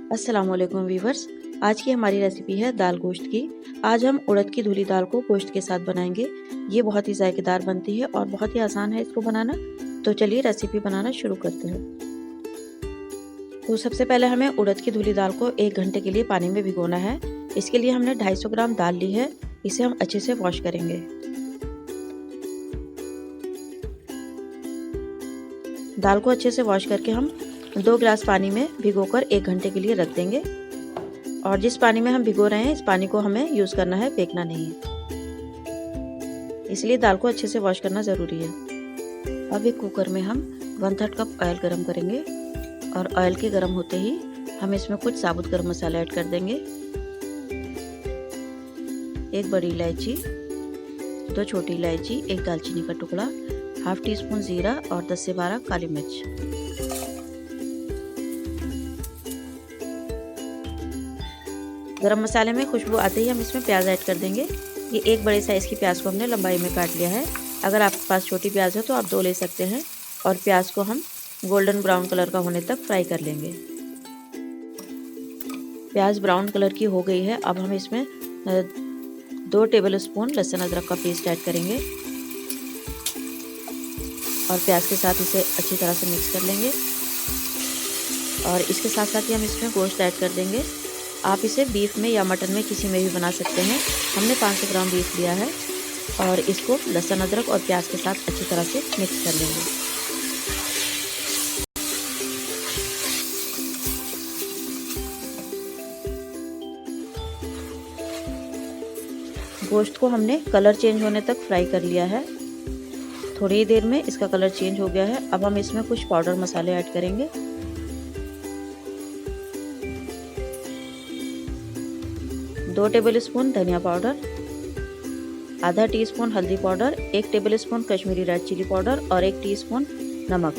अस्सलाम वालेकुम वीवर्स। आज की हमारी रेसिपी है दाल गोश्त की। आज हम उड़द की धुली दाल को गोश्त के साथ बनाएंगे। ये बहुत ही जायकेदार बनती है और बहुत ही आसान है इसको बनाना। तो चलिए रेसिपी बनाना शुरू करते हैं। तो सबसे पहले हमें उड़द की धुली दाल को 1 घंटे के लिए पानी में भिगोना है। इसके लिए हमने 250 ग्राम दाल ली है। इसे हम अच्छे से वॉश करेंगे। दाल को अच्छे से वॉश करके हम 2 गिलास पानी में भिगोकर 1 घंटे के लिए रख देंगे। और जिस पानी में हम भिगो रहे हैं इस पानी को हमें यूज़ करना है, फेंकना नहीं है। इसलिए दाल को अच्छे से वॉश करना ज़रूरी है। अब एक कुकर में हम 1/3 कप ऑयल गरम करेंगे और ऑयल के गरम होते ही हम इसमें कुछ साबुत गरम मसाला ऐड कर देंगे। 1 बड़ी इलायची, 2 छोटी इलायची, 1 दालचीनी का टुकड़ा, ½ टीस्पून जीरा और 10 से 12 काली मिर्च। गरम मसाले में खुशबू आते ही हम इसमें प्याज ऐड कर देंगे। ये 1 बड़े साइज़ की प्याज को हमने लंबाई में काट लिया है। अगर आपके पास छोटी प्याज है तो आप 2 ले सकते हैं। और प्याज को हम गोल्डन ब्राउन कलर का होने तक फ्राई कर लेंगे। प्याज ब्राउन कलर की हो गई है। अब हम इसमें 2 टेबलस्पून लहसुन अदरक का पेस्ट ऐड करेंगे और प्याज के साथ इसे अच्छी तरह से मिक्स कर लेंगे। और इसके साथ साथ ही हम इसमें गोश्त ऐड कर देंगे। आप इसे बीफ में या मटन में किसी में भी बना सकते हैं। हमने 500 ग्राम बीफ लिया है और इसको लहसुन अदरक और प्याज के साथ अच्छी तरह से मिक्स कर लेंगे। गोश्त को हमने कलर चेंज होने तक फ्राई कर लिया है। थोड़ी ही देर में इसका कलर चेंज हो गया है। अब हम इसमें कुछ पाउडर मसाले ऐड करेंगे। 2 टेबलस्पून धनिया पाउडर, आधा टीस्पून हल्दी powder, 1 tablespoon Kashmiri red chilli powder और 1 टीस्पून नमक।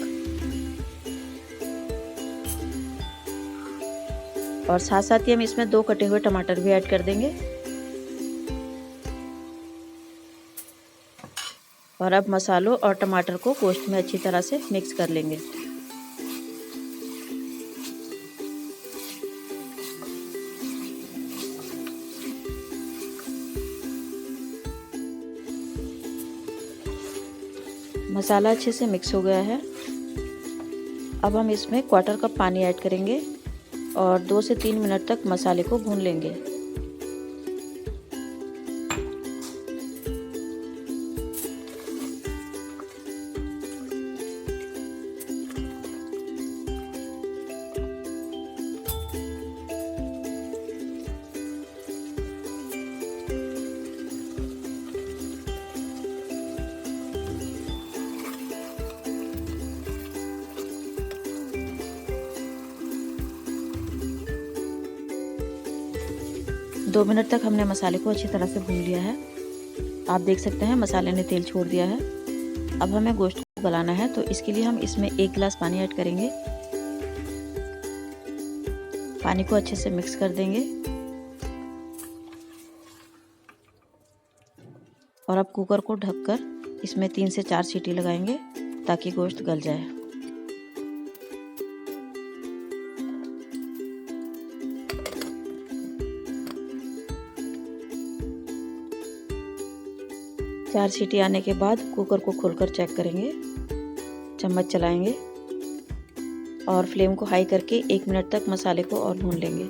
और साथ साथ ही हम इसमें 2 कटे हुए टमाटर भी ऐड कर देंगे। और अब मसालों और टमाटर को गोश्त में अच्छी तरह से मिक्स कर लेंगे। मसाला अच्छे से मिक्स हो गया है। अब हम इसमें 1/4 कप पानी ऐड करेंगे और 2 से 3 मिनट तक मसाले को भून लेंगे। दो मिनट तक हमने मसाले को अच्छी तरह से भून लिया है। आप देख सकते हैं मसाले ने तेल छोड़ दिया है। अब हमें गोश्त को गलाना है तो इसके लिए हम इसमें 1 गिलास पानी ऐड करेंगे। पानी को अच्छे से मिक्स कर देंगे और अब कुकर को ढककर इसमें 3 से 4 सीटी लगाएंगे ताकि गोश्त गल जाए। चार सीटी आने के बाद कुकर को खोलकर चेक करेंगे, चम्मच चलाएंगे और फ्लेम को हाई करके 1 मिनट तक मसाले को और भून लेंगे।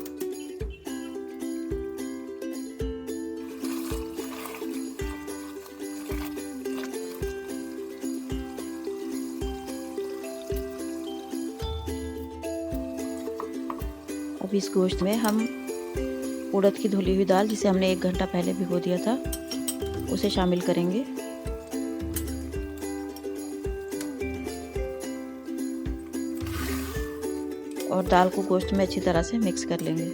अब इस गोश्त में हम उड़द की धुली हुई दाल, जिसे हमने 1 घंटा पहले भिगो दिया था, उसे शामिल करेंगे। और दाल को गोश्त में अच्छी तरह से मिक्स कर लेंगे।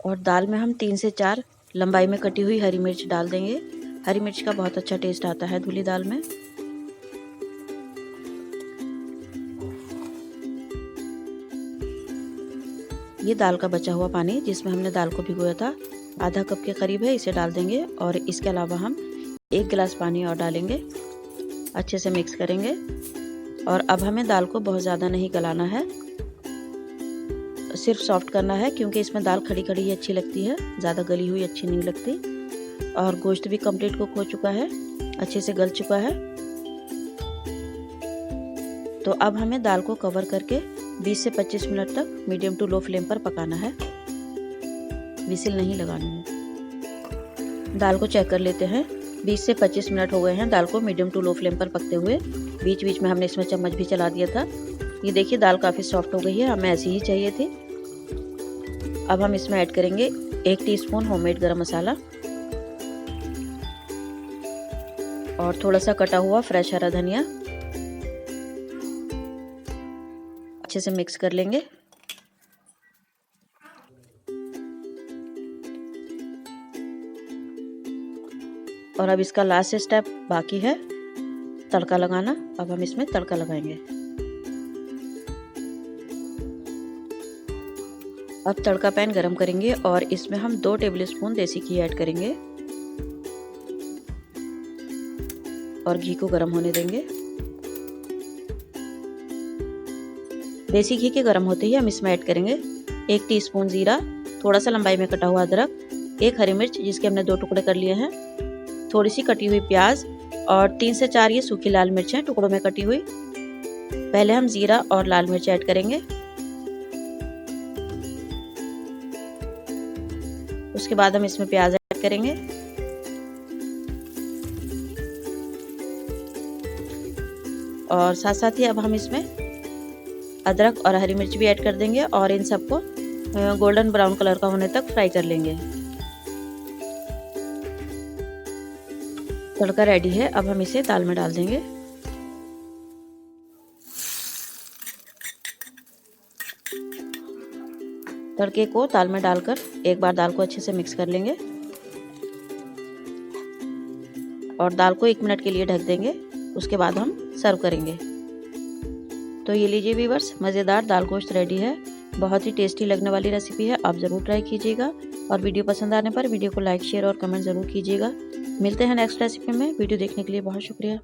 और दाल में हम 3 से 4 लंबाई में कटी हुई हरी मिर्च डाल देंगे। हरी मिर्च का बहुत अच्छा टेस्ट आता है धुली दाल में। ये दाल का बचा हुआ पानी जिसमें हमने दाल को भिगोया था, आधा कप के करीब है, इसे डाल देंगे। और इसके अलावा हम 1 गिलास पानी और डालेंगे, अच्छे से मिक्स करेंगे। और अब हमें दाल को बहुत ज़्यादा नहीं गलाना है, सिर्फ सॉफ्ट करना है, क्योंकि इसमें दाल खड़ी खड़ी ही अच्छी लगती है, ज़्यादा गली हुई अच्छी नहीं लगती। और गोश्त भी कंप्लीट कुक हो चुका है, अच्छे से गल चुका है। तो अब हमें दाल को कवर करके 20 से 25 मिनट तक मीडियम टू लो फ्लेम पर पकाना है, विसिल नहीं लगानी है। दाल को चेक कर लेते हैं, 20 से 25 मिनट हो गए हैं दाल को मीडियम टू लो फ्लेम पर पकते हुए। बीच बीच में हमने इसमें चम्मच भी चला दिया था। ये देखिए दाल काफ़ी सॉफ्ट हो गई है, हमें ऐसी ही चाहिए थी। अब हम इसमें ऐड करेंगे 1 टीस्पून होममेड गरम मसाला और थोड़ा सा कटा हुआ फ्रेश हरा धनिया। अच्छे से मिक्स कर लेंगे। और अब इसका लास्ट स्टेप बाकी है, तड़का लगाना। अब हम इसमें तड़का लगाएंगे। अब तड़का पैन गरम करेंगे और इसमें हम 2 टेबलस्पून देसी घी ऐड करेंगे और घी को गरम होने देंगे। देसी घी के गरम होते ही हम इसमें ऐड करेंगे 1 टीस्पून जीरा, थोड़ा सा लंबाई में कटा हुआ अदरक, 1 हरी मिर्च जिसके हमने 2 टुकड़े कर लिए हैं, थोड़ी सी कटी हुई प्याज और 3 से 4 ये सूखी लाल मिर्चें टुकड़ों में कटी हुई। पहले हम जीरा और लाल मिर्च ऐड करेंगे, उसके बाद हम इसमें प्याज ऐड करेंगे और साथ साथ ही अब हम इसमें अदरक और हरी मिर्च भी ऐड कर देंगे और इन सबको गोल्डन ब्राउन कलर का होने तक फ्राई कर लेंगे। तड़का रेडी है, अब हम इसे दाल में डाल देंगे। तड़के को दाल में डालकर एक बार दाल को अच्छे से मिक्स कर लेंगे और दाल को 1 मिनट के लिए ढक देंगे, उसके बाद हम सर्व करेंगे। तो ये लीजिए व्यूअर्स, मज़ेदार दाल गोश्त रेडी है। बहुत ही टेस्टी लगने वाली रेसिपी है, आप ज़रूर ट्राई कीजिएगा। और वीडियो पसंद आने पर वीडियो को लाइक शेयर और कमेंट ज़रूर कीजिएगा। मिलते हैं नेक्स्ट रेसिपी में। वीडियो देखने के लिए बहुत शुक्रिया।